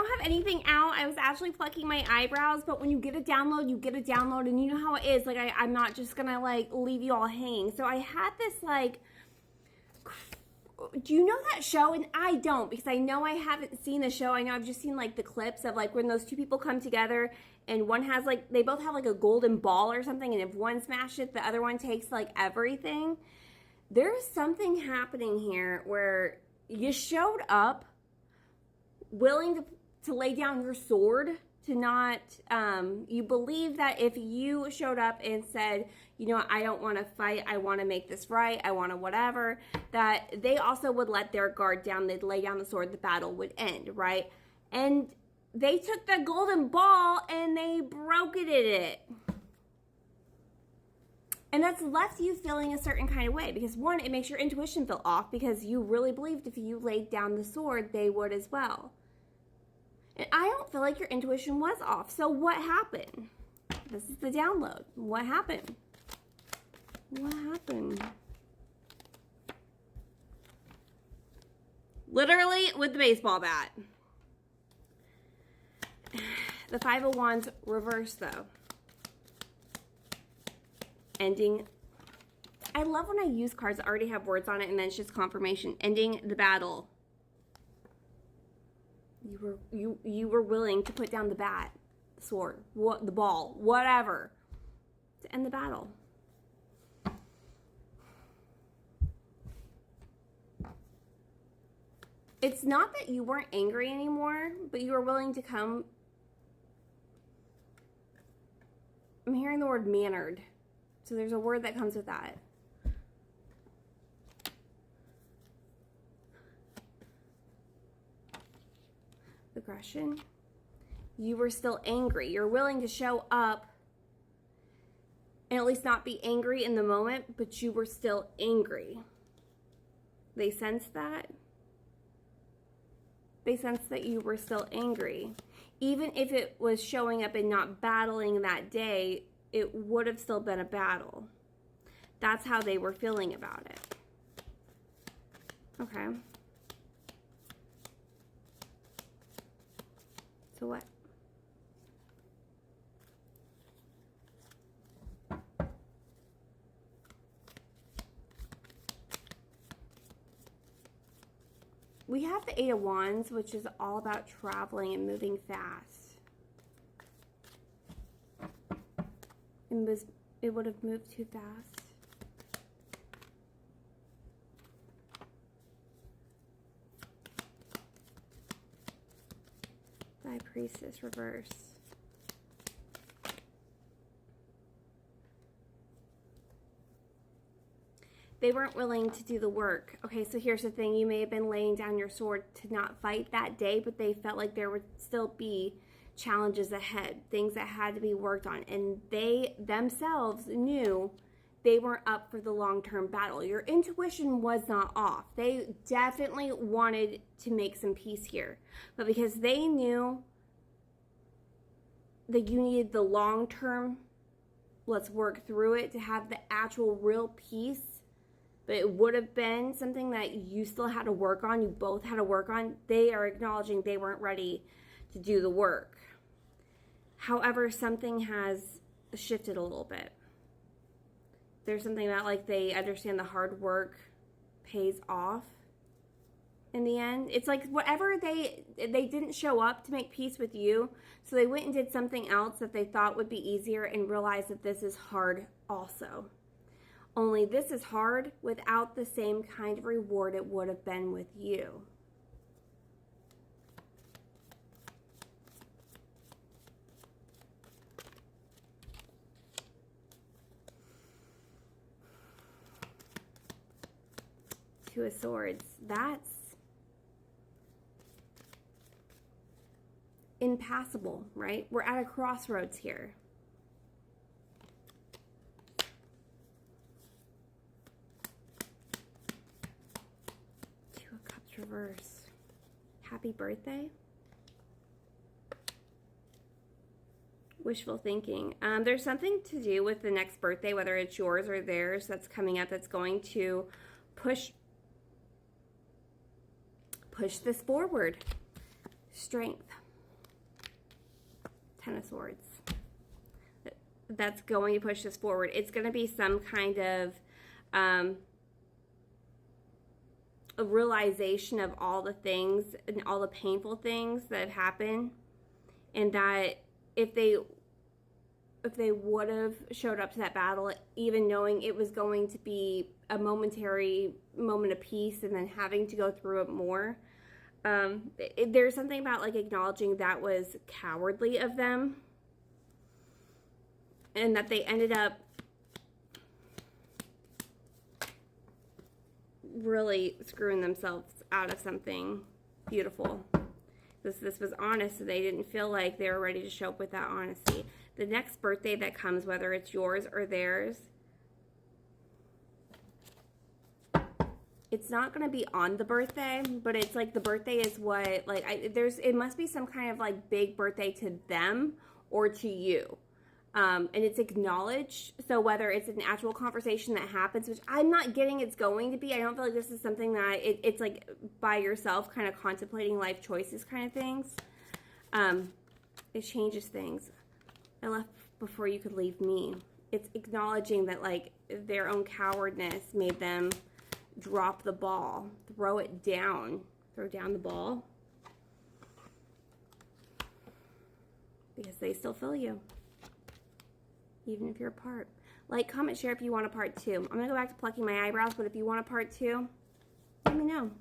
don't have anything out. I was actually plucking my eyebrows, but when you get a download, you get a download, and you know how it is. Like, I'm not just gonna, like, leave you all hanging. So I had this, like, do you know that show? And I don't, because I know I haven't seen the show. I know I've just seen, like, the clips of, like, when those two people come together, and one has, like, they both have, like, a golden ball or something, and if one smashes it, the other one takes, like, everything. There's something happening here where you showed up willing to lay down your sword, to not, you believe that if you showed up and said, you know what, I don't want to fight, I want to make this right, I want to whatever, that they also would let their guard down, they'd lay down the sword, the battle would end, right? And they took the golden ball and they broke it at it. And that's left you feeling a certain kind of way, because one, it makes your intuition feel off, because you really believed if you laid down the sword, they would as well. And I don't feel like your intuition was off. So what happened? This is the download. What happened? What happened? Literally with the baseball bat. The Five of Wands reversed, though. Ending. I love when I use cards that already have words on it and then it's just confirmation. Ending the battle. You were willing to put down the bat, the sword, the ball, whatever, to end the battle. It's not that you weren't angry anymore, but you were willing to come. I'm hearing the word mannered. So there's a word that comes with that. Aggression. You were still angry. You're willing to show up and at least not be angry in the moment, but you were still angry. They sensed that. They sensed that you were still angry. Even if it was showing up and not battling that day, it would have still been a battle. That's how they were feeling about it. Okay. So what? We have the Eight of Wands, which is all about traveling and moving fast. It would have moved too fast. High Priestess reverse. They weren't willing to do the work. Okay, so here's the thing. You may have been laying down your sword to not fight that day, but they felt like there would still be challenges ahead, things that had to be worked on. And they themselves knew they weren't up for the long-term battle. Your intuition was not off. They definitely wanted to make some peace here. But because they knew that you needed the long-term, let's work through it, to have the actual real peace, but it would have been something that you still had to work on, you both had to work on, they are acknowledging they weren't ready to do the work. However, something has shifted a little bit. There's something about, like, they understand the hard work pays off in the end. It's like whatever they didn't show up to make peace with you, so they went and did something else that they thought would be easier and realized that this is hard also. Only this is hard without the same kind of reward it would have been with you. Two of Swords. That's impassable, right? We're at a crossroads here. Two of Cups reverse. Happy birthday. Wishful thinking. There's something to do with the next birthday, whether it's yours or theirs, that's coming up, that's going to push this forward. Strength. Ten of Swords. That's going to push this forward. It's going to be some kind of a realization of all the things and all the painful things that have happened, and that if they would have showed up to that battle, even knowing it was going to be a momentary moment of peace and then having to go through it more, there's something about like acknowledging that was cowardly of them, and that they ended up really screwing themselves out of something beautiful. This was honest, so they didn't feel like they were ready to show up with that honesty. The next birthday that comes, whether it's yours or theirs, it's not going to be on the birthday, but it's like the birthday is what, like, it must be some kind of like big birthday to them or to you. And it's acknowledged. So whether it's an actual conversation that happens, which I'm not getting it's going to be, I don't feel like this is something that it's like by yourself kind of contemplating life choices kind of things. It changes things. I left before you could leave me. It's acknowledging that like their own cowardness made them drop the ball, throw down the ball, because they still feel you, even if you're apart. Like, comment, share if you want a part 2. I'm going to go back to plucking my eyebrows, but if you want a part 2, let me know.